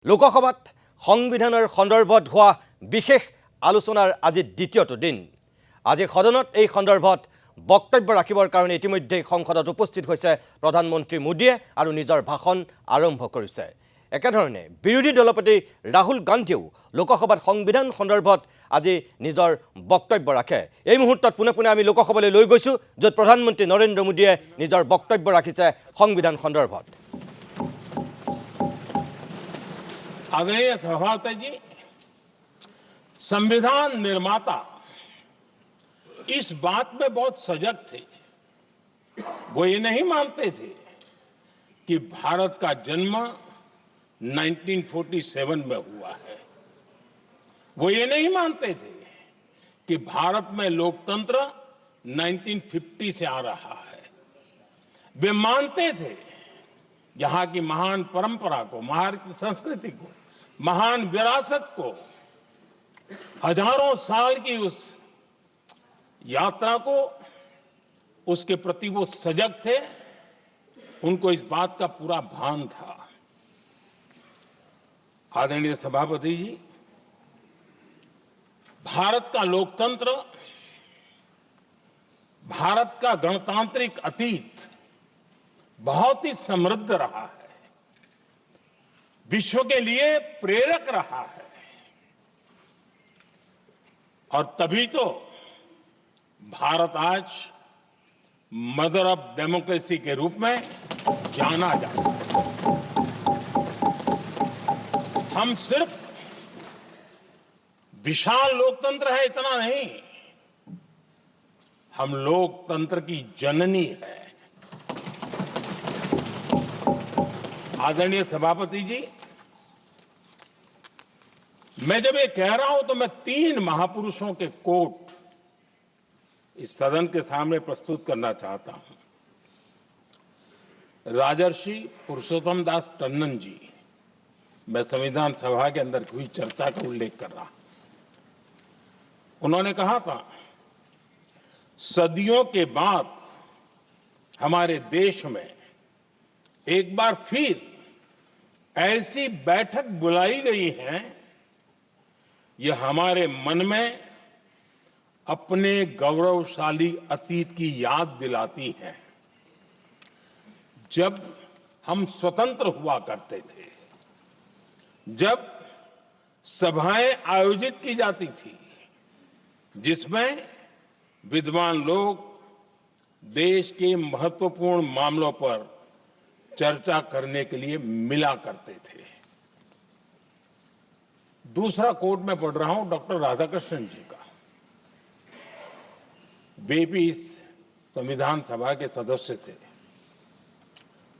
লোকসভাত সংবিধানৰ সন্দৰ্ভত হোৱা বিশেষ আলোচনাৰ আজি দ্বিতীয়টো দিন। আজি সদনত এই সন্দৰ্ভত বক্তব্য ৰাখিবৰ কাৰণে ইতিমধ্যে সংসদত উপস্থিত হৈছে প্ৰধানমন্ত্ৰী মোদীয়ে আৰু নিজৰ ভাষণ আৰম্ভ কৰিছে। একেধৰণে বিৰোধী দলপতি ৰাহুল গান্ধীও লোকসভাত সংবিধান সন্দৰ্ভত আজি নিজৰ বক্তব্য ৰাখে। এই মুহূৰ্তত পুনে আমি লোকসভালৈ লৈ গৈছো, য'ত প্ৰধানমন্ত্ৰী নৰেন্দ্ৰ মোদীয়ে নিজৰ বক্তব্য ৰাখিছে সংবিধান সন্দৰ্ভত। आदरणीय सभापति जी, संविधान निर्माता इस बात में बहुत सजग थे। वो ये नहीं मानते थे कि भारत का जन्म 1947 में हुआ है। वो ये नहीं मानते थे कि भारत में लोकतंत्र 1950 से आ रहा है। वे मानते थे यहाँ की महान परंपरा को, महान संस्कृति को, महान विरासत को, हजारों साल की उस यात्रा को, उसके प्रति वो सजग थे। उनको इस बात का पूरा भान था। आदरणीय सभापति जी, भारत का लोकतंत्र, भारत का गणतांत्रिक अतीत बहुत ही समृद्ध रहा है, विश्व के लिए प्रेरक रहा है, और तभी तो भारत आज मदर ऑफ डेमोक्रेसी के रूप में जाना जाता है। हम सिर्फ विशाल लोकतंत्र है इतना नहीं, हम लोकतंत्र की जननी है। आदरणीय सभापति जी, मैं जब ये कह रहा हूं तो मैं 3 महापुरुषों के कोट इस सदन के सामने प्रस्तुत करना चाहता हूं। राजर्षि पुरुषोत्तम दास टंडन जी, मैं संविधान सभा के अंदर हुई चर्चा का उल्लेख कर रहा हूं। उन्होंने कहा था, सदियों के बाद हमारे देश में एक बार फिर ऐसी बैठक बुलाई गई है, यह हमारे मन में अपने गौरवशाली अतीत की याद दिलाती है। जब हम स्वतंत्र हुआ करते थे, जब सभाएं आयोजित की जाती थी जिसमें विद्वान लोग देश के महत्वपूर्ण मामलों पर चर्चा करने के लिए मिला करते थे। दूसरा कोट में पढ़ रहा हूं डॉक्टर राधाकृष्णन जी का। वे भी इस संविधान सभा के सदस्य थे।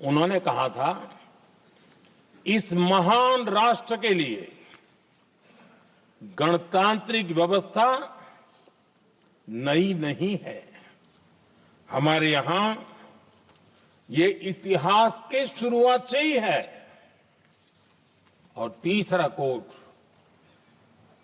उन्होंने कहा था, इस महान राष्ट्र के लिए गणतांत्रिक व्यवस्था नई नहीं है। हमारे यहां ये इतिहास के शुरुआत से ही है। और तीसरा कोट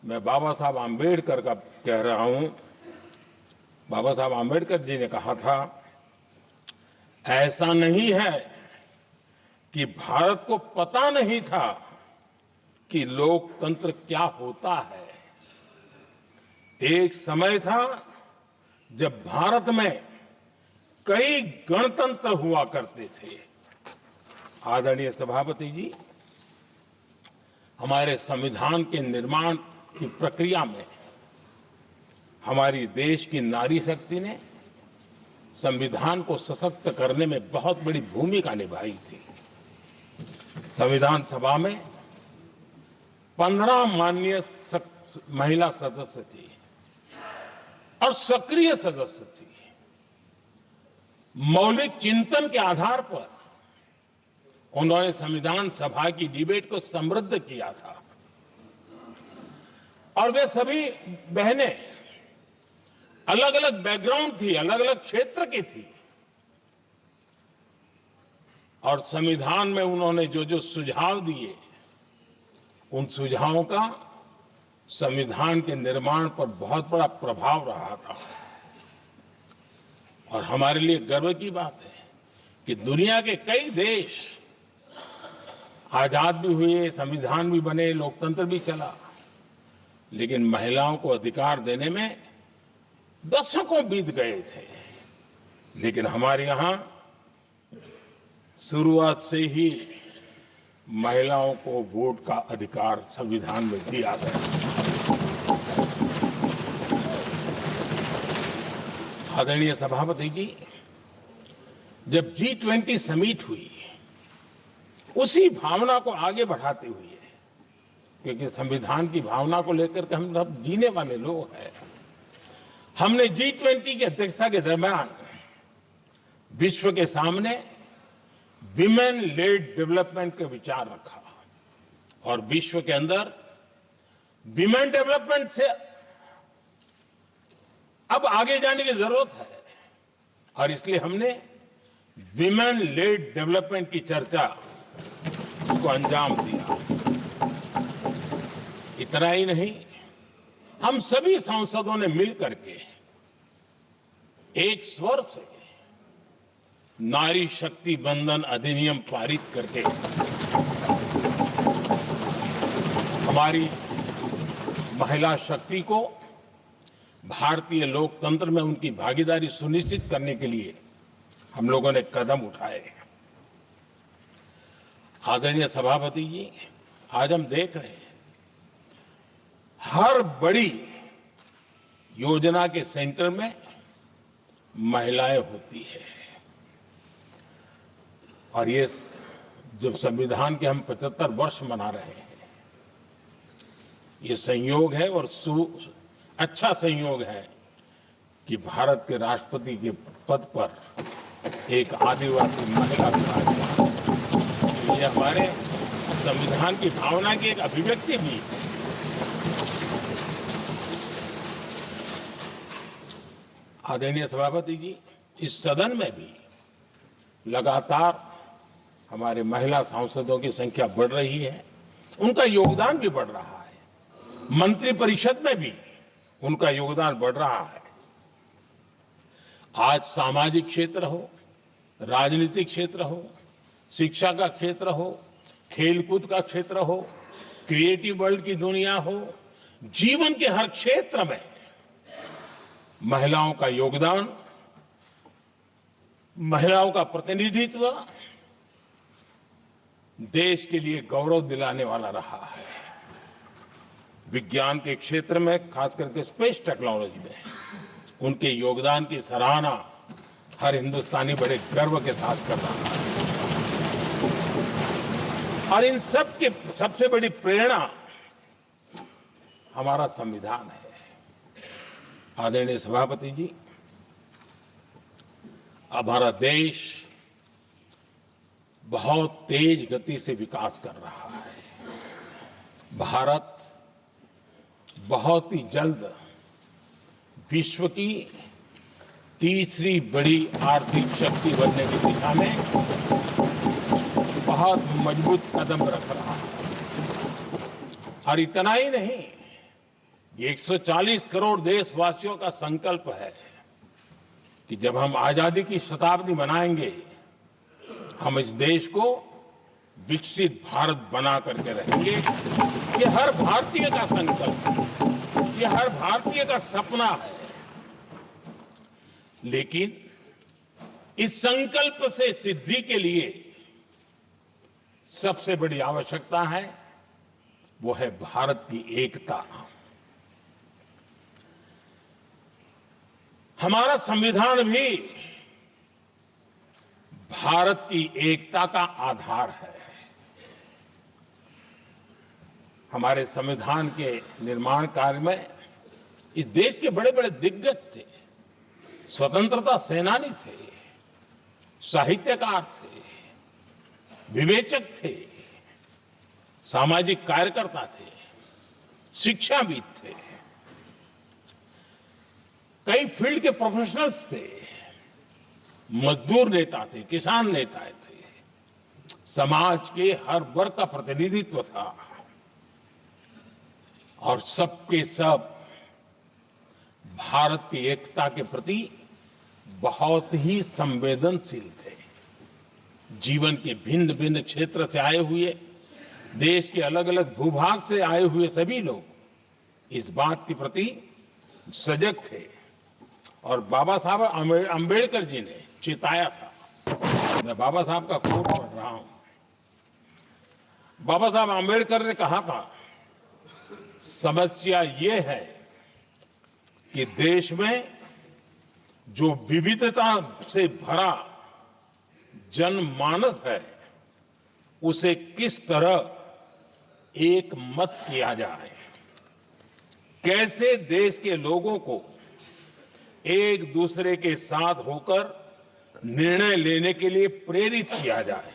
मैं बाबा साहब आंबेडकर का कह रहा हूं। बाबा साहब आंबेडकर जी ने कहा था, ऐसा नहीं है कि भारत को पता नहीं था कि लोकतंत्र क्या होता है। एक समय था जब भारत में कई गणतंत्र हुआ करते थे। आदरणीय सभापति जी, हमारे संविधान के निर्माण की प्रक्रिया में हमारी देश की नारी शक्ति ने संविधान को सशक्त करने में बहुत बड़ी भूमिका निभाई थी। संविधान सभा में 15 माननीय महिला सदस्य थी और सक्रिय सदस्य थी। मौलिक चिंतन के आधार पर उन्होंने संविधान सभा की डिबेट को समृद्ध किया था। और वे सभी बहनें अलग अलग बैकग्राउंड थी, अलग अलग क्षेत्र की थी, और संविधान में उन्होंने जो जो सुझाव दिए, उन सुझावों का संविधान के निर्माण पर बहुत बड़ा प्रभाव रहा था। और हमारे लिए गर्व की बात है कि दुनिया के कई देश आजाद भी हुए, संविधान भी बने, लोकतंत्र भी चला, लेकिन महिलाओं को अधिकार देने में दशकों बीत गए थे। लेकिन हमारे यहां शुरुआत से ही महिलाओं को वोट का अधिकार संविधान में दिया गया। आदरणीय सभापति जी, जब G20 समिट हुई, उसी भावना को आगे बढ़ाते हुए, क्योंकि संविधान की भावना को लेकर के हम सब जीने वाले लोग हैं, हमने G20 की अध्यक्षता के दरमियान विश्व के सामने विमेन लेड डेवलपमेंट का विचार रखा और विश्व के अंदर विमेन डेवलपमेंट से अब आगे जाने की जरूरत है और इसलिए हमने विमेन लेड डेवलपमेंट की चर्चा को अंजाम दिया। इतना ही नहीं, हम सभी सांसदों ने मिलकर के एक स्वर से नारी शक्ति बंधन अधिनियम पारित करके हमारी महिला शक्ति को भारतीय लोकतंत्र में उनकी भागीदारी सुनिश्चित करने के लिए हम लोगों ने कदम उठाए। आदरणीय सभापति जी, आज हम देख रहे हैं हर बड़ी योजना के सेंटर में महिलाएं होती है और ये जब संविधान के हम 75 वर्ष मना रहे हैं, ये संयोग है और अच्छा संयोग है कि भारत के राष्ट्रपति के पद पर एक आदिवासी महिला विराजमान। ये हमारे संविधान की भावना की एक अभिव्यक्ति भी है। आदरणीय सभापति जी, इस सदन में भी लगातार हमारे महिला सांसदों की संख्या बढ़ रही है, उनका योगदान भी बढ़ रहा है। मंत्री परिषद में भी उनका योगदान बढ़ रहा है। आज सामाजिक क्षेत्र हो, राजनीतिक क्षेत्र हो, शिक्षा का क्षेत्र हो, खेलकूद का क्षेत्र हो, क्रिएटिव वर्ल्ड की दुनिया हो, जीवन के हर क्षेत्र में महिलाओं का योगदान, महिलाओं का प्रतिनिधित्व देश के लिए गौरव दिलाने वाला रहा है। विज्ञान के क्षेत्र में, खास करके स्पेस टेक्नोलॉजी में उनके योगदान की सराहना हर हिंदुस्तानी बड़े गर्व के साथ कर रहा है और इन सब के सबसे बड़ी प्रेरणा हमारा संविधान है। आदरणीय सभापति जी, अब हमारा देश बहुत तेज गति से विकास कर रहा है। भारत बहुत ही जल्द विश्व की तीसरी बड़ी आर्थिक शक्ति बनने की दिशा में बहुत मजबूत कदम रख रहा है। और इतना ही नहीं, ये 140 करोड़ देशवासियों का संकल्प है कि जब हम आजादी की शताब्दी मनाएंगे, हम इस देश को विकसित भारत बना करके रहेंगे। ये हर भारतीय का संकल्प है, ये हर भारतीय का सपना है। लेकिन इस संकल्प से सिद्धि के लिए सबसे बड़ी आवश्यकता है, वो है भारत की एकता। हमारा संविधान भी भारत की एकता का आधार है। हमारे संविधान के निर्माण कार्य में इस देश के बड़े बड़े दिग्गज थे, स्वतंत्रता सेनानी थे, साहित्यकार थे, विवेचक थे, सामाजिक कार्यकर्ता थे, शिक्षाविद थे, कई फील्ड के प्रोफेशनल्स थे, मजदूर नेता थे, किसान नेता थे, समाज के हर वर्ग का प्रतिनिधित्व था और सबके सब भारत की एकता के प्रति बहुत ही संवेदनशील थे। जीवन के भिन्न भिन्न क्षेत्र से आए हुए देश के अलग अलग भूभाग से आए हुए सभी लोग इस बात के प्रति सजग थे और बाबा साहब अम्बेडकर जी ने चेताया था। मैं बाबा साहब का कोट पढ़ रहा हूं। बाबा साहब अम्बेडकर ने कहा था, समस्या ये है कि देश में जो विविधता से भरा जनमानस है उसे किस तरह एक मत किया जाए, कैसे देश के लोगों को एक दूसरे के साथ होकर निर्णय लेने के लिए प्रेरित किया जाए।